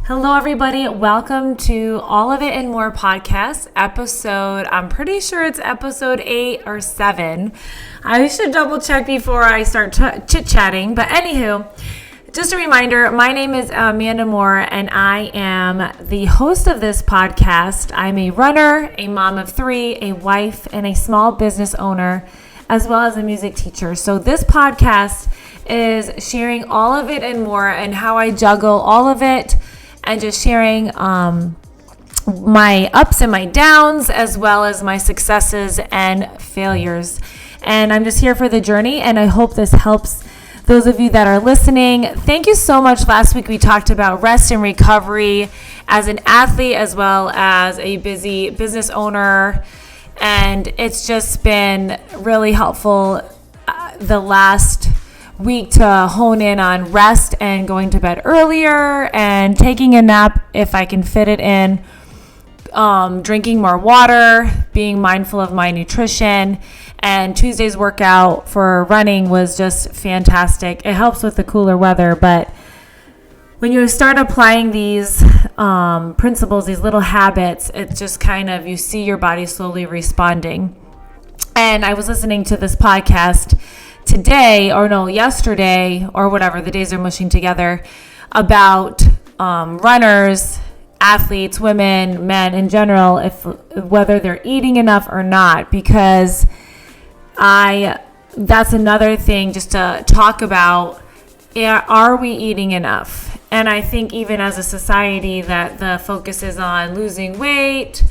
Hello, everybody. Welcome to All of It and More podcast episode. I'm pretty sure it's episode 8 or 7. I should double check before I start chit-chatting. But anywho, just a reminder, my name is Amanda Moore, and I am the host of this podcast. I'm a runner, a mom of 3, a wife, and a small business owner, as well as a music teacher. So this podcast is sharing all of it and more, and how I juggle all of it, and just sharing my ups and my downs, as well as my successes and failures. And I'm just here for the journey, and I hope this helps those of you that are listening. Thank you so much. Last week we talked about rest and recovery as an athlete, as well as a busy business owner, and it's just been really helpful the last week to hone in on rest and going to bed earlier and taking a nap if I can fit it in, drinking more water, being mindful of my nutrition. And Tuesday's workout for running was just fantastic. It helps with the cooler weather, but when you start applying these principles, these little habits, it's just kind of, you see your body slowly responding. And I was listening to this podcast yesterday, or whatever, the days are mushing together, about runners, athletes, women, men in general, whether they're eating enough or not, because that's another thing just to talk about. Are we eating enough? And I think even as a society that the focus is on losing weight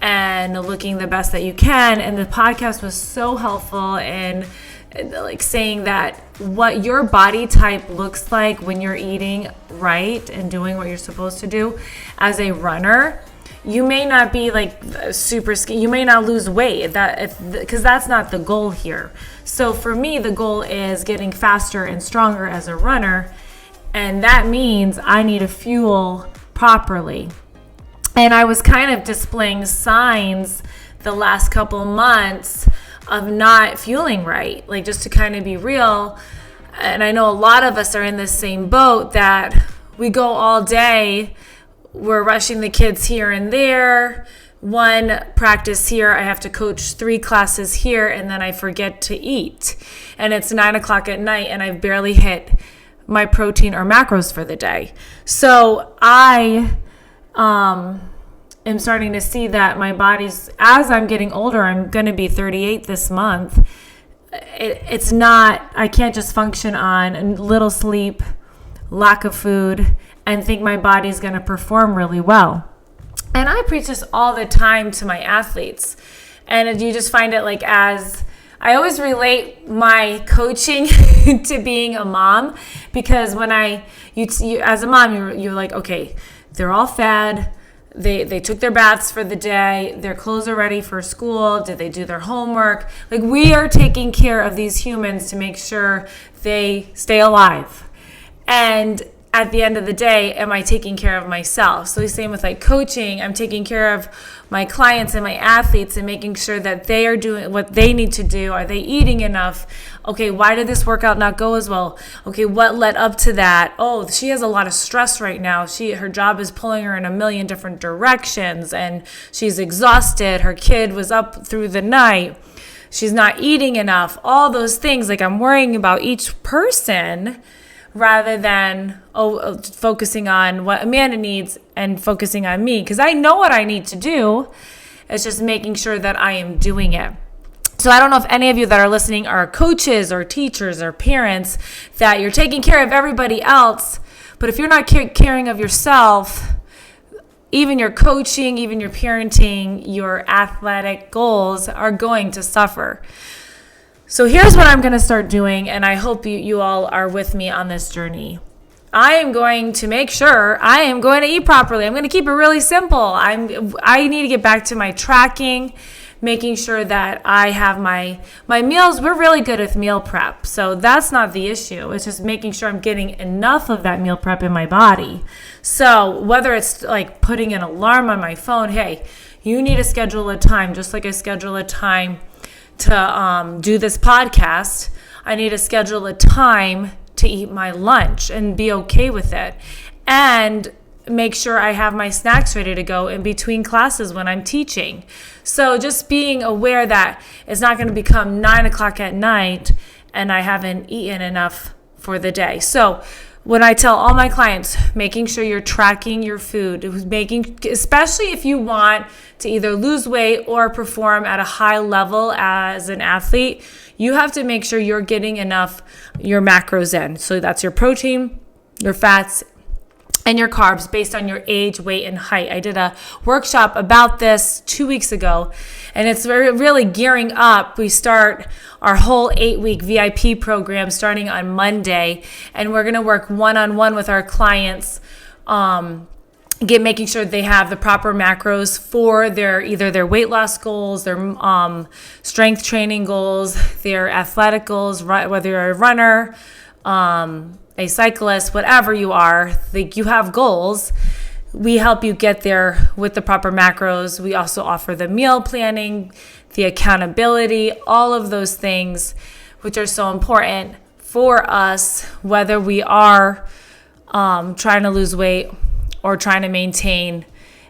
and looking the best that you can, and the podcast was so helpful in like saying that what your body type looks like when you're eating right and doing what you're supposed to do as a runner. You may not be like super skinny, you may not lose weight, because that's not the goal here. So for me, the goal is getting faster and stronger as a runner, and that means I need to fuel properly. And I was kind of displaying signs the last couple months of not fueling right, like just to kind of be real. And I know a lot of us are in this same boat, that we go all day, we're rushing the kids here and there, one practice here, I have to coach 3 classes here, and then I forget to eat. And it's 9:00 at night, and I've barely hit my protein or macros for the day. So I am starting to see that my body's, as I'm getting older, I'm going to be 38 this month. It's not, I can't just function on little sleep, lack of food, and think my body's going to perform really well. And I preach this all the time to my athletes. And you just find it like, as I always relate my coaching to being a mom, because when you as a mom, you're like, okay, they're all fed. They took their baths for the day. Their clothes are ready for school. Did they do their homework? Like, we are taking care of these humans to make sure they stay alive. And at the end of the day, am I taking care of myself? So the same with like coaching. I'm taking care of my clients and my athletes and making sure that they are doing what they need to do. Are they eating enough? Okay, why did this workout not go as well? Okay, what led up to that? Oh, she has a lot of stress right now. Her job is pulling her in a million different directions, and she's exhausted. Her kid was up through the night. She's not eating enough. All those things, like, I'm worrying about each person rather than focusing on what Amanda needs and focusing on me, because I know what I need to do. It's just making sure that I am doing it. So I don't know if any of you that are listening are coaches or teachers or parents, that you're taking care of everybody else, but if you're not caring of yourself, even your coaching, even your parenting, your athletic goals are going to suffer. So here's what I'm going to start doing, and I hope you all are with me on this journey. I am going to make sure I am going to eat properly. I'm going to keep it really simple. I need to get back to my tracking, making sure that I have my meals. We're really good with meal prep, so that's not the issue. It's just making sure I'm getting enough of that meal prep in my body. So whether it's like putting an alarm on my phone, hey, you need to schedule a time, just like I schedule a time to do this podcast, I need to schedule a time to eat my lunch and be okay with it. And make sure I have my snacks ready to go in between classes when I'm teaching. So just being aware that it's not going to become 9 o'clock at night and I haven't eaten enough for the day. So when I tell all my clients, making sure you're tracking your food, especially if you want to either lose weight or perform at a high level as an athlete, you have to make sure you're getting enough your macros in. So that's your protein, your fats, and your carbs based on your age, weight, and height. I did a workshop about this 2 weeks ago, and it's really gearing up. We start our whole 8-week VIP program starting on Monday, and we're going to work one-on-one with our clients, making sure they have the proper macros for either their weight loss goals, their strength training goals, their athletic goals, whether you're a runner, a cyclist, whatever you are, you have goals. We help you get there with the proper macros. We also offer the meal planning, the accountability, all of those things, which are so important for us, whether we are trying to lose weight or trying to maintain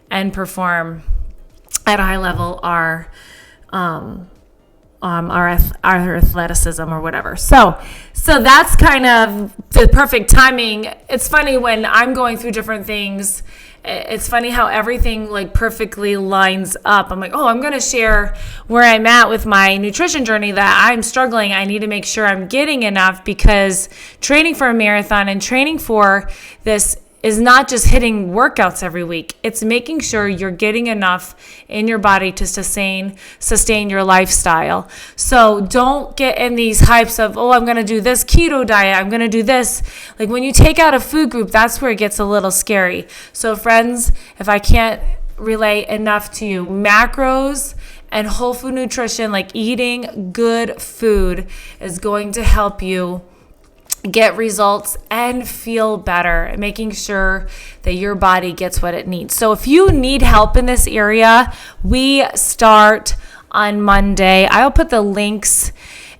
and perform at a high level our athleticism or whatever. So that's kind of the perfect timing. It's funny when I'm going through different things. It's funny how everything like perfectly lines up. I'm like, I'm going to share where I'm at with my nutrition journey, that I'm struggling. I need to make sure I'm getting enough, because training for a marathon and training for this is not just hitting workouts every week. It's making sure you're getting enough in your body to sustain your lifestyle. So don't get in these hypes of, I'm going to do this keto diet, I'm going to do this. Like when you take out a food group, that's where it gets a little scary. So friends, if I can't relay enough to you, macros and whole food nutrition, like eating good food, is going to help you get results and feel better, making sure that your body gets what it needs. So if you need help in this area, we start on Monday. I'll put the links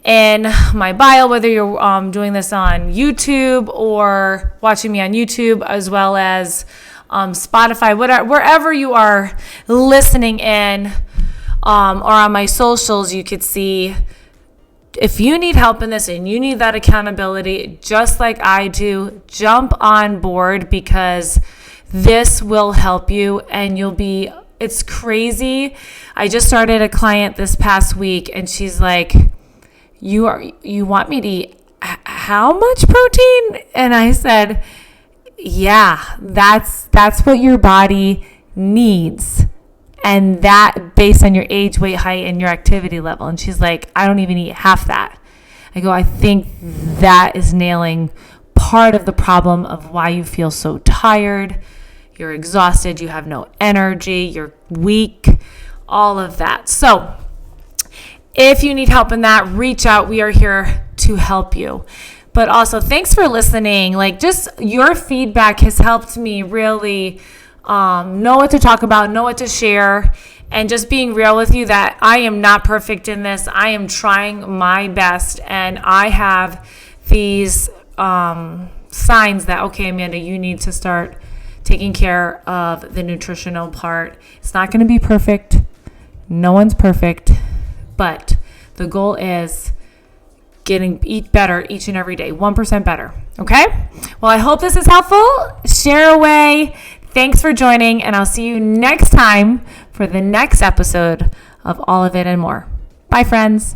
in my bio, whether you're doing this on YouTube or watching me on YouTube, as well as Spotify, wherever you are listening in, or on my socials. You could see if you need help in this and you need that accountability, just like I do, jump on board, because this will help you and it's crazy. I just started a client this past week and she's like, you want me to eat how much protein? And I said, yeah, that's what your body needs. And that based on your age, weight, height, and your activity level. And she's like, I don't even eat half that. I go, I think that is nailing part of the problem of why you feel so tired. You're exhausted. You have no energy. You're weak. All of that. So if you need help in that, reach out. We are here to help you. But also, thanks for listening. Like, just your feedback has helped me really know what to talk about, know what to share, and just being real with you that I am not perfect in this. I am trying my best, and I have these signs that, okay, Amanda, you need to start taking care of the nutritional part. It's not going to be perfect. No one's perfect, but the goal is eat better each and every day, 1% better. Okay? Well, I hope this is helpful. Share away. Thanks for joining, and I'll see you next time for the next episode of All of It and More. Bye, friends.